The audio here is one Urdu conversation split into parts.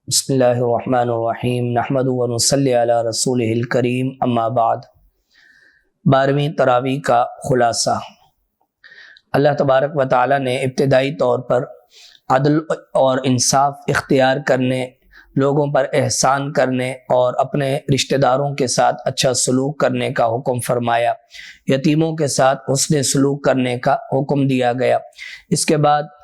بسم اللہ الرحمن الرحیم نحمد و نصلی علی رسولہ الکریم اما بعد۔ 12ویں تراویح کا خلاصہ۔ اللہ تبارک و تعالی نے ابتدائی طور پر عدل اور انصاف اختیار کرنے، لوگوں پر احسان کرنے اور اپنے رشتہ داروں کے ساتھ اچھا سلوک کرنے کا حکم فرمایا۔ یتیموں کے ساتھ حسن سلوک کرنے کا حکم دیا گیا۔ اس کے بعد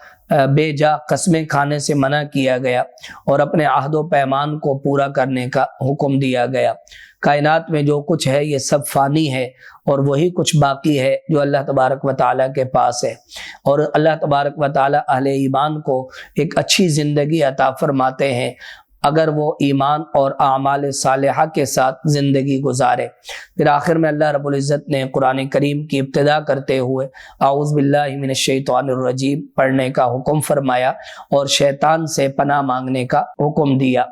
بے جا قسمیں کھانے سے منع کیا گیا اور اپنے عہد و پیمان کو پورا کرنے کا حکم دیا گیا۔ کائنات میں جو کچھ ہے یہ سب فانی ہے اور وہی کچھ باقی ہے جو اللہ تبارک و تعالیٰ کے پاس ہے، اور اللہ تبارک و تعالیٰ اہل ایمان کو ایک اچھی زندگی عطا فرماتے ہیں اگر وہ ایمان اور اعمال صالحہ کے ساتھ زندگی گزارے۔ پھر آخر میں اللہ رب العزت نے قرآن کریم کی ابتدا کرتے ہوئے اعوذ باللہ من الشیطان الرجیم پڑھنے کا حکم فرمایا اور شیطان سے پناہ مانگنے کا حکم دیا۔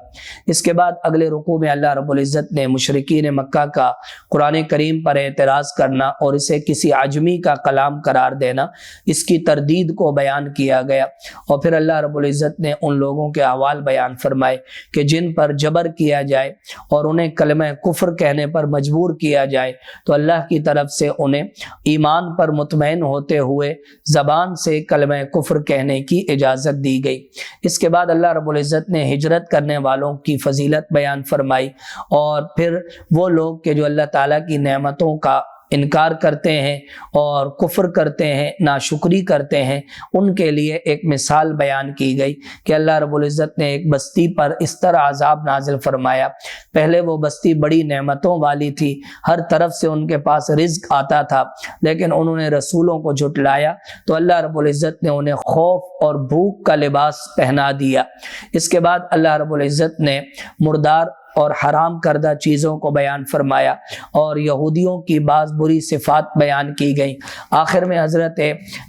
اس کے بعد اگلے رکوع میں اللہ رب العزت نے مشرکین مکہ کا قرآن کریم پر اعتراض کرنا اور اسے کسی عجمی کا کلام قرار دینا، اس کی تردید کو بیان کیا گیا، اور پھر اللہ رب العزت نے ان لوگوں کے احوال بیان فرمائے کہ جن پر جبر کیا جائے اور انہیں کلمہ کفر کہنے پر مجبور کیا جائے تو اللہ کی طرف سے انہیں ایمان پر مطمئن ہوتے ہوئے زبان سے کلمہ کفر کہنے کی اجازت دی گئی۔ اس کے بعد اللہ رب العزت نے ہجرت کرنے والوں کی فضیلت بیان فرمائی، اور پھر وہ لوگ کہ جو اللہ تعالیٰ کی نعمتوں کا انکار کرتے ہیں اور کفر کرتے ہیں، ناشکری کرتے ہیں، ان کے لیے ایک مثال بیان کی گئی کہ اللہ رب العزت نے ایک بستی پر اس طرح عذاب نازل فرمایا۔ پہلے وہ بستی بڑی نعمتوں والی تھی، ہر طرف سے ان کے پاس رزق آتا تھا، لیکن انہوں نے رسولوں کو جھٹلایا تو اللہ رب العزت نے انہیں خوف اور بھوک کا لباس پہنا دیا۔ اس کے بعد اللہ رب العزت نے مردار اور حرام کردہ چیزوں کو بیان فرمایا اور یہودیوں کی بعض بری صفات بیان کی گئیں۔ آخر میں حضرت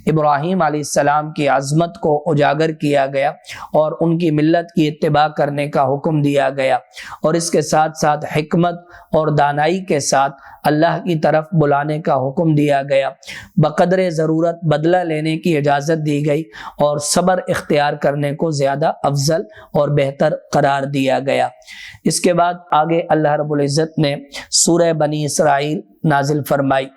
ابراہیم علیہ السلام کی عظمت کو اجاگر کیا گیا اور ان کی ملت کی اتباع کرنے کا حکم دیا گیا، اور اس کے ساتھ ساتھ حکمت اور دانائی کے ساتھ اللہ کی طرف بلانے کا حکم دیا گیا۔ بقدر ضرورت بدلہ لینے کی اجازت دی گئی اور صبر اختیار کرنے کو زیادہ افضل اور بہتر قرار دیا گیا۔ اس کے بعد آگے اللہ رب العزت نے سورہ بنی اسرائیل نازل فرمائی،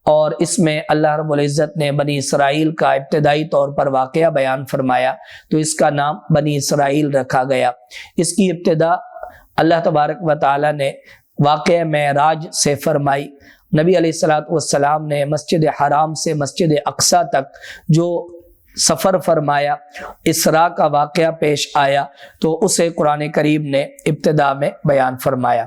اور اس میں اللہ رب العزت نے بنی اسرائیل کا ابتدائی طور پر واقعہ بیان فرمایا تو اس کا نام بنی اسرائیل رکھا گیا۔ اس کی ابتدا اللہ تبارک و تعالی نے واقعہ معراج سے فرمائی۔ نبی علیہ السلام نے مسجد حرام سے مسجد اقصیٰ تک جو سفر فرمایا، اسراء کا واقعہ پیش آیا تو اسے قرآن کریم نے ابتدا میں بیان فرمایا۔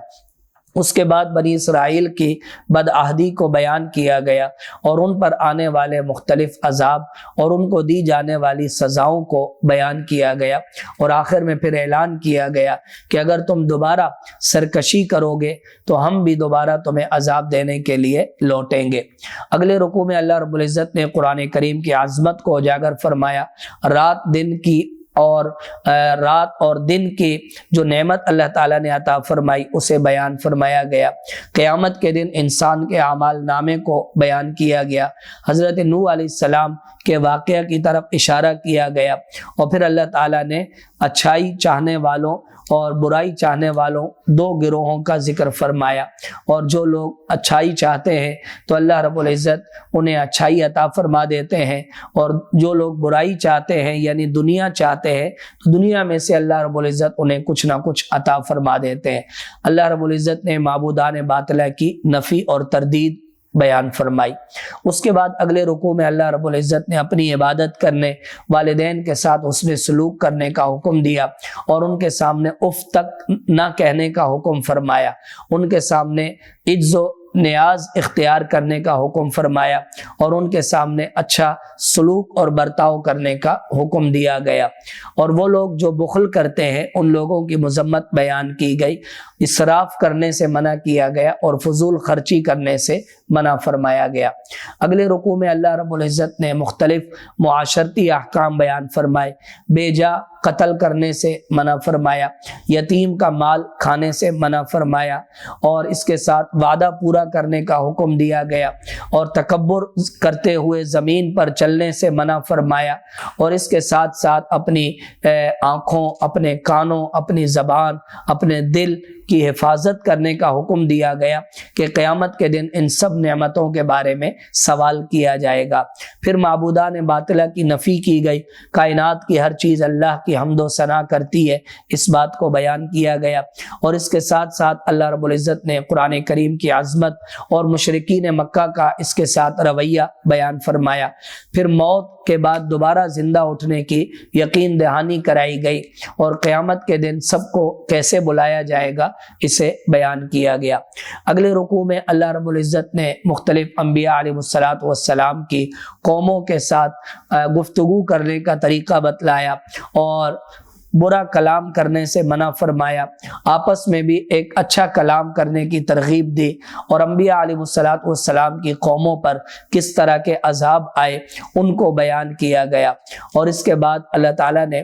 اس کے بعد بنی اسرائیل کی بدعہدی کو بیان کیا گیا اور ان پر آنے والے مختلف عذاب اور ان کو دی جانے والی سزاؤں کو بیان کیا گیا، اور آخر میں پھر اعلان کیا گیا کہ اگر تم دوبارہ سرکشی کرو گے تو ہم بھی دوبارہ تمہیں عذاب دینے کے لیے لوٹیں گے۔ اگلے رکوع میں اللہ رب العزت نے قرآن کریم کی عظمت کو اجاگر فرمایا۔ رات اور دن کی جو نعمت اللہ تعالیٰ نے عطا فرمائی اسے بیان فرمایا گیا۔ قیامت کے دن انسان کے اعمال نامے کو بیان کیا گیا۔ حضرت نوح علیہ السلام کے واقعہ کی طرف اشارہ کیا گیا، اور پھر اللہ تعالیٰ نے اچھائی چاہنے والوں اور برائی چاہنے والوں دو گروہوں کا ذکر فرمایا، اور جو لوگ اچھائی چاہتے ہیں تو اللہ رب العزت انہیں اچھائی عطا فرما دیتے ہیں، اور جو لوگ برائی چاہتے ہیں یعنی دنیا چاہتے ہیں تو دنیا میں سے اللہ رب العزت انہیں کچھ نہ کچھ عطا فرما دیتے ہیں۔ اللہ رب العزت نے معبودان باطلہ کی نفی اور تردید بیان فرمائی۔ اس کے بعد اگلے رکوع میں اللہ رب العزت نے اپنی عبادت کرنے، والدین کے ساتھ حسن سلوک کرنے کا حکم دیا اور ان کے سامنے اف تک نہ کہنے کا حکم فرمایا، ان کے سامنے عجز و نیاز اختیار کرنے کا حکم فرمایا اور ان کے سامنے اچھا سلوک اور برتاؤ کرنے کا حکم دیا گیا، اور وہ لوگ جو بخل کرتے ہیں ان لوگوں کی مذمت بیان کی گئی۔ اسراف کرنے سے منع کیا گیا اور فضول خرچی کرنے سے منع فرمایا گیا۔ اگلے رکوع میں اللہ رب العزت نے مختلف معاشرتی احکام بیان فرمائے۔ بے جا قتل کرنے سے منع فرمایا، یتیم کا مال کھانے سے منع فرمایا، اور اس کے ساتھ وعدہ پورا کرنے کا حکم دیا گیا، اور تکبر کرتے ہوئے زمین پر چلنے سے منع فرمایا، اور اس کے ساتھ ساتھ اپنی آنکھوں، اپنے کانوں، اپنی زبان، اپنے دل کی حفاظت کرنے کا حکم دیا گیا کہ قیامت کے دن ان سب نعمتوں کے بارے میں سوال کیا جائے گا۔ پھر معبودان باطلہ کی نفی کی گئی، کائنات کی ہر چیز اللہ کی حمد و ثنا کرتی ہے، اس بات کو بیان کیا گیا، اور اس کے ساتھ ساتھ اللہ رب العزت نے قرآن کریم کی عظمت اور مشرکین مکہ کا اس کے ساتھ رویہ بیان فرمایا۔ پھر موت کے بعد دوبارہ زندہ اٹھنے کی یقین دہانی کرائی گئی، اور قیامت کے دن سب کو کیسے بلایا جائے گا اسے بیان کیا گیا۔ اگلے رکوع میں اللہ رب العزت نے مختلف انبیاء علیہ السلام کی قوموں کے ساتھ گفتگو کرنے کا طریقہ بتلایا، اور برا کلام کرنے سے منع فرمایا، آپس میں بھی ایک اچھا کلام کرنے کی ترغیب دی، اور انبیاء علیہ السلام کی قوموں پر کس طرح کے عذاب آئے ان کو بیان کیا گیا۔ اور اس کے بعد اللہ تعالیٰ نے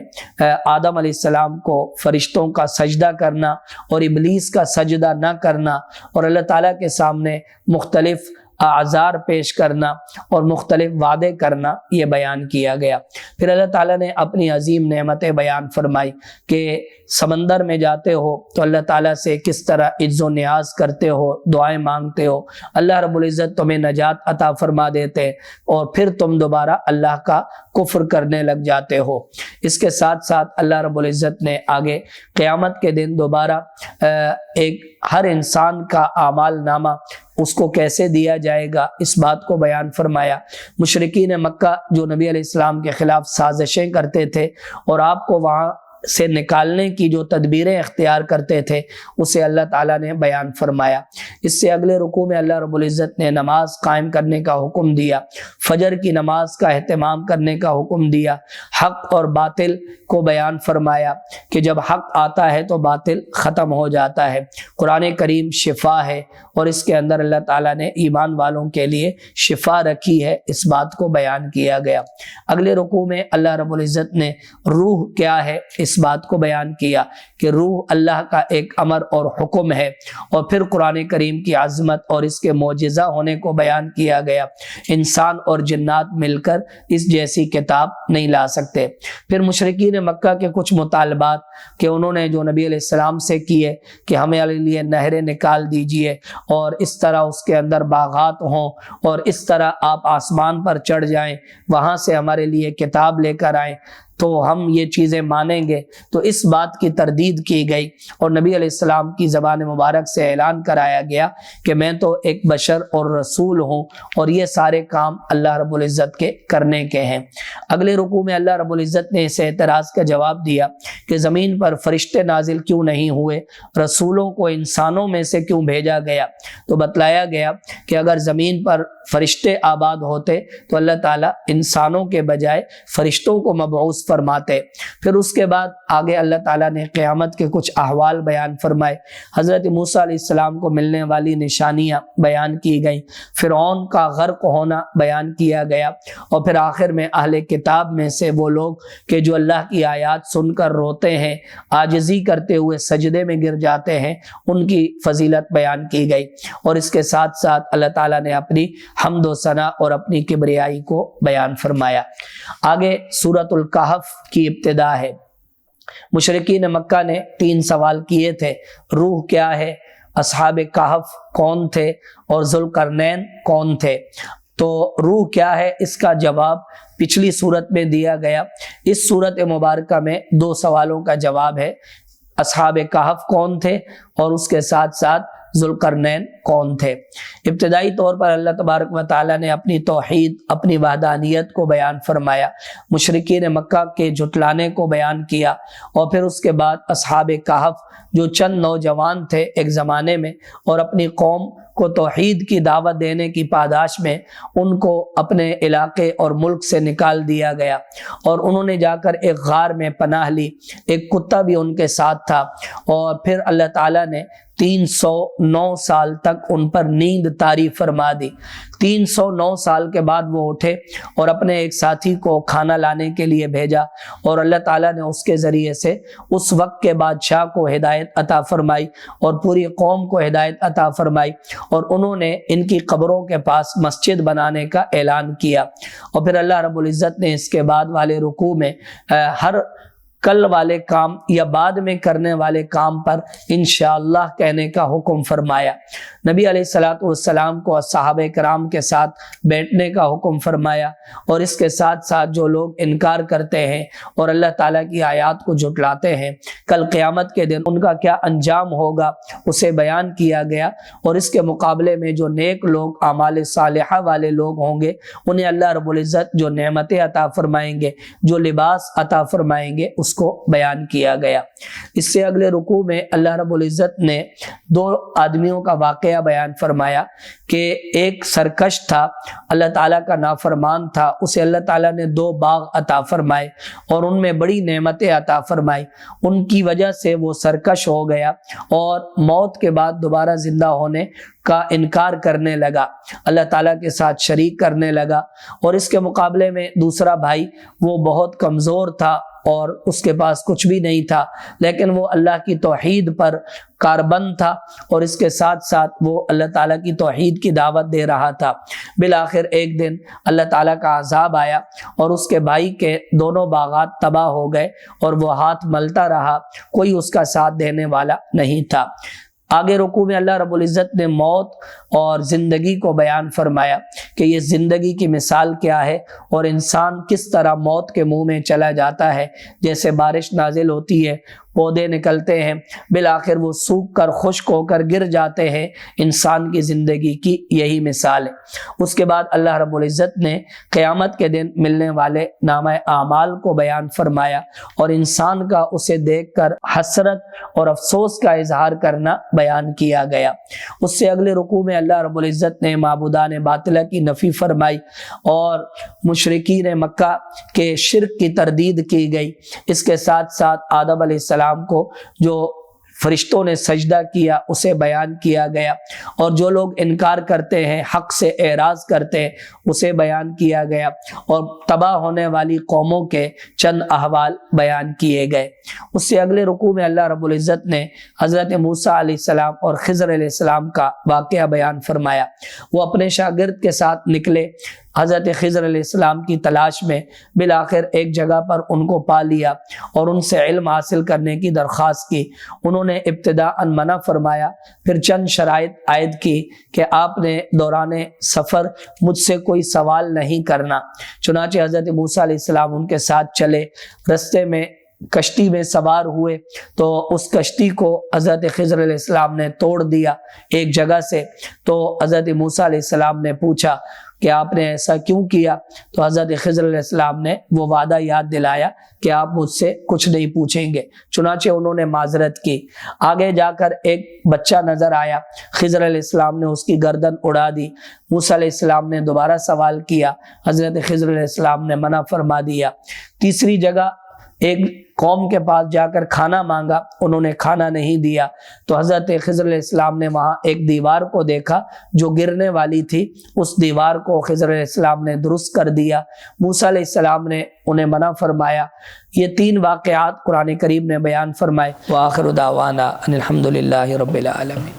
آدم علیہ السلام کو فرشتوں کا سجدہ کرنا اور ابلیس کا سجدہ نہ کرنا، اور اللہ تعالیٰ کے سامنے مختلف اعذار پیش کرنا اور مختلف وعدے کرنا، یہ بیان کیا گیا۔ پھر اللہ تعالیٰ نے اپنی عظیم نعمتیں بیان فرمائی کہ سمندر میں جاتے ہو تو اللہ تعالیٰ سے کس طرح عز و نیاز کرتے ہو، دعائیں مانگتے ہو، اللہ رب العزت تمہیں نجات عطا فرما دیتے ہیں، اور پھر تم دوبارہ اللہ کا کفر کرنے لگ جاتے ہو۔ اس کے ساتھ ساتھ اللہ رب العزت نے آگے قیامت کے دن دوبارہ ایک ہر انسان کا اعمال نامہ اس کو کیسے دیا جائے گا اس بات کو بیان فرمایا۔ مشرکین مکہ جو نبی علیہ السلام کے خلاف سازشیں کرتے تھے اور آپ کو وہاں سے نکالنے کی جو تدبیریں اختیار کرتے تھے، اسے اللہ تعالیٰ نے بیان فرمایا۔ اس سے اگلے رکوع میں اللہ رب العزت نے نماز قائم کرنے کا حکم دیا، فجر کی نماز کا اہتمام کرنے کا حکم دیا، حق اور باطل کو بیان فرمایا کہ جب حق آتا ہے تو باطل ختم ہو جاتا ہے۔ قرآن کریم شفا ہے، اور اس کے اندر اللہ تعالیٰ نے ایمان والوں کے لیے شفا رکھی ہے، اس بات کو بیان کیا گیا۔ اگلے رکوع میں اللہ رب العزت نے روح کیا ہے اس بات کو بیان کیا کہ روح اللہ کا ایک امر اور حکم ہے، اور پھر قرآن کریم کی عظمت اور اس کے معجزہ ہونے کو بیان کیا گیا۔ انسان اور جنات مل کر اس جیسی کتاب نہیں لا سکتے۔ پھر مشرکین مکہ کے کچھ مطالبات کہ انہوں نے جو نبی علیہ السلام سے کیے کہ ہمیں لیے نہریں نکال دیجئے، اور اس طرح اس کے اندر باغات ہوں، اور اس طرح آپ آسمان پر چڑھ جائیں، وہاں سے ہمارے لیے کتاب لے کر آئیں تو ہم یہ چیزیں مانیں گے، تو اس بات کی تردید کی گئی، اور نبی علیہ السلام کی زبان مبارک سے اعلان کرایا گیا کہ میں تو ایک بشر اور رسول ہوں، اور یہ سارے کام اللہ رب العزت کے کرنے کے ہیں۔ اگلے رکوع میں اللہ رب العزت نے اس اعتراض کا جواب دیا کہ زمین پر فرشتے نازل کیوں نہیں ہوئے، رسولوں کو انسانوں میں سے کیوں بھیجا گیا؟ تو بتلایا گیا کہ اگر زمین پر فرشتے آباد ہوتے تو اللہ تعالیٰ انسانوں کے بجائے فرشتوں کو مبعوث فرماتے۔ پھر اس کے بعد آگے اللہ تعالیٰ نے قیامت کے کچھ احوال بیان فرمائے، حضرت موسیٰ علیہ السلام کو ملنے والی نشانیاں بیان کی گئیں، فرعون کا غرق ہونا بیان کیا گیا، اور پھر آخر میں اہل کتاب میں سے وہ لوگ کہ جو اللہ کی آیات سن کر روتے ہیں، عاجزی کرتے ہوئے سجدے میں گر جاتے ہیں، ان کی فضیلت بیان کی گئی، اور اس کے ساتھ ساتھ اللہ تعالیٰ نے اپنی حمد و ثنا اور اپنی کبریائی کو بیان فرمایا۔ آگے سورۃ الکہف کی ابتدا ہے۔ مشرکین مکہ نے 3 سوال کیے تھے، روح کیا ہے، اصحاب کہف کون تھے، اور ذوالقرنین کون تھے؟ تو روح کیا ہے اس کا جواب پچھلی صورت میں دیا گیا۔ اس صورت مبارکہ میں 2 سوالوں کا جواب ہے، اصحاب کہف کون تھے اور اس کے ساتھ ساتھ ذوالقرنین کون تھے۔ ابتدائی طور پر اللہ تبارک و تعالیٰ نے اپنی توحید، اپنی وحدانیت کو بیان فرمایا، مشرکین مکہ کے جھٹلانے کو بیان کیا، اور پھر اس کے بعد اصحاب کہف جو چند نوجوان تھے ایک زمانے میں، اور اپنی قوم کو توحید کی دعوت دینے کی پاداش میں ان کو اپنے علاقے اور ملک سے نکال دیا گیا، اور انہوں نے جا کر ایک غار میں پناہ لی، ایک کتا بھی ان کے ساتھ تھا، اور پھر اللہ تعالیٰ نے 309 سال تک ان پر نیند طاری فرما دی۔ 309 سال کے بعد وہ اٹھے اور اپنے ایک ساتھی کو کھانا لانے کے لیے بھیجا، اور اللہ تعالیٰ نے اس کے ذریعے سے اس وقت کے بادشاہ کو ہدایت عطا فرمائی اور پوری قوم کو ہدایت عطا فرمائی، اور انہوں نے ان کی قبروں کے پاس مسجد بنانے کا اعلان کیا۔ اور پھر اللہ رب العزت نے اس کے بعد والے رکوع میں ہر کل والے کام یا بعد میں کرنے والے کام پر انشاءاللہ کہنے کا حکم فرمایا۔ نبی علیہ الصلوۃ والسلام کو صحابہ کرام کے ساتھ بیٹھنے کا حکم فرمایا، اور اس کے ساتھ ساتھ جو لوگ انکار کرتے ہیں اور اللہ تعالیٰ کی آیات کو جھٹلاتے ہیں، کل قیامت کے دن ان کا کیا انجام ہوگا اسے بیان کیا گیا، اور اس کے مقابلے میں جو نیک لوگ اعمال صالحہ والے لوگ ہوں گے انہیں اللہ رب العزت جو نعمتیں عطا فرمائیں گے، جو لباس عطا فرمائیں گے، اس کو بیان کیا گیا۔ اس سے اگلے رکوع میں اللہ رب العزت نے 2 آدمیوں کا واقعہ بیان فرمایا کہ ایک سرکش تھا، اللہ تعالیٰ کا نافرمان تھا، اسے اللہ تعالیٰ نے 2 باغ عطا فرمائے اور ان میں بڑی نعمتیں عطا فرمائی۔ ان کی وجہ سے وہ سرکش ہو گیا اور موت کے بعد دوبارہ زندہ ہونے کا انکار کرنے لگا، اللہ تعالیٰ کے ساتھ شریک کرنے لگا۔ اور اس کے مقابلے میں دوسرا بھائی وہ بہت کمزور تھا اور اس کے پاس کچھ بھی نہیں تھا، لیکن وہ اللہ کی توحید پر کاربند تھا، اور اس کے ساتھ ساتھ وہ اللہ تعالیٰ کی توحید کی دعوت دے رہا تھا۔ بالآخر ایک دن اللہ تعالیٰ کا عذاب آیا اور اس کے بھائی کے دونوں باغات تباہ ہو گئے، اور وہ ہاتھ ملتا رہا، کوئی اس کا ساتھ دینے والا نہیں تھا۔ آگے رکوع میں اللہ رب العزت نے موت اور زندگی کو بیان فرمایا کہ یہ زندگی کی مثال کیا ہے، اور انسان کس طرح موت کے منہ میں چلا جاتا ہے۔ جیسے بارش نازل ہوتی ہے، پودے نکلتے ہیں، بالآخر وہ سوکھ کر خشک ہو کر گر جاتے ہیں، انسان کی زندگی کی یہی مثال ہے۔ اس کے بعد اللہ رب العزت نے قیامت کے دن ملنے والے نامہ اعمال کو بیان فرمایا، اور انسان کا اسے دیکھ کر حسرت اور افسوس کا اظہار کرنا بیان کیا گیا۔ اس سے اگلے رکوع میں اللہ رب العزت نے معبودان باطلہ کی نفی فرمائی اور مشرکین مکہ کے شرک کی تردید کی گئی۔ اس کے ساتھ ساتھ آدم علیہ السلام کو جو فرشتوں نے سجدہ کیا اسے بیان کیا گیا، اور جو لوگ انکار کرتے ہیں، حق سے اعراض کرتے ہیں، اسے بیان کیا گیا، اور تباہ ہونے والی قوموں کے چند احوال بیان کیے گئے۔ اس سے اگلے رکوع میں اللہ رب العزت نے حضرت موسیٰ علیہ السلام اور خضر علیہ السلام کا واقعہ بیان فرمایا۔ وہ اپنے شاگرد کے ساتھ نکلے حضرت خضر علیہ السلام کی تلاش میں، بالآخر ایک جگہ پر ان کو پا لیا اور ان سے علم حاصل کرنے کی درخواست کی۔ انہوں نے ابتداءً منع فرمایا، پھر چند شرائط عائد کی کہ آپ نے دوران سفر مجھ سے کوئی سوال نہیں کرنا۔ چنانچہ حضرت موسیٰ علیہ السلام ان کے ساتھ چلے، رستے میں کشتی میں سوار ہوئے تو اس کشتی کو حضرت خضر علیہ السلام نے توڑ دیا ایک جگہ سے۔ تو حضرت موسیٰ علیہ السلام نے پوچھا کہ آپ نے ایسا کیوں کیا؟ تو حضرت خضر علیہ السلام نے وہ وعدہ یاد دلایا کہ آپ مجھ سے کچھ نہیں پوچھیں گے، چنانچہ انہوں نے معذرت کی۔ آگے جا کر ایک بچہ نظر آیا، خضر علیہ السلام نے اس کی گردن اڑا دی۔ موسیٰ علیہ السلام نے دوبارہ سوال کیا، حضرت خضر علیہ السلام نے منع فرما دیا۔ تیسری جگہ ایک قوم کے پاس جا کر کھانا مانگا، انہوں نے کھانا نہیں دیا، تو حضرت خضر علیہ السلام نے وہاں ایک دیوار کو دیکھا جو گرنے والی تھی، اس دیوار کو خضر علیہ السلام نے درست کر دیا۔ موسیٰ علیہ السلام نے انہیں منع فرمایا۔ یہ 3 واقعات قرآن کریم نے بیان فرمائے۔ وآخر دعوانا ان الحمد للہ رب العالمین۔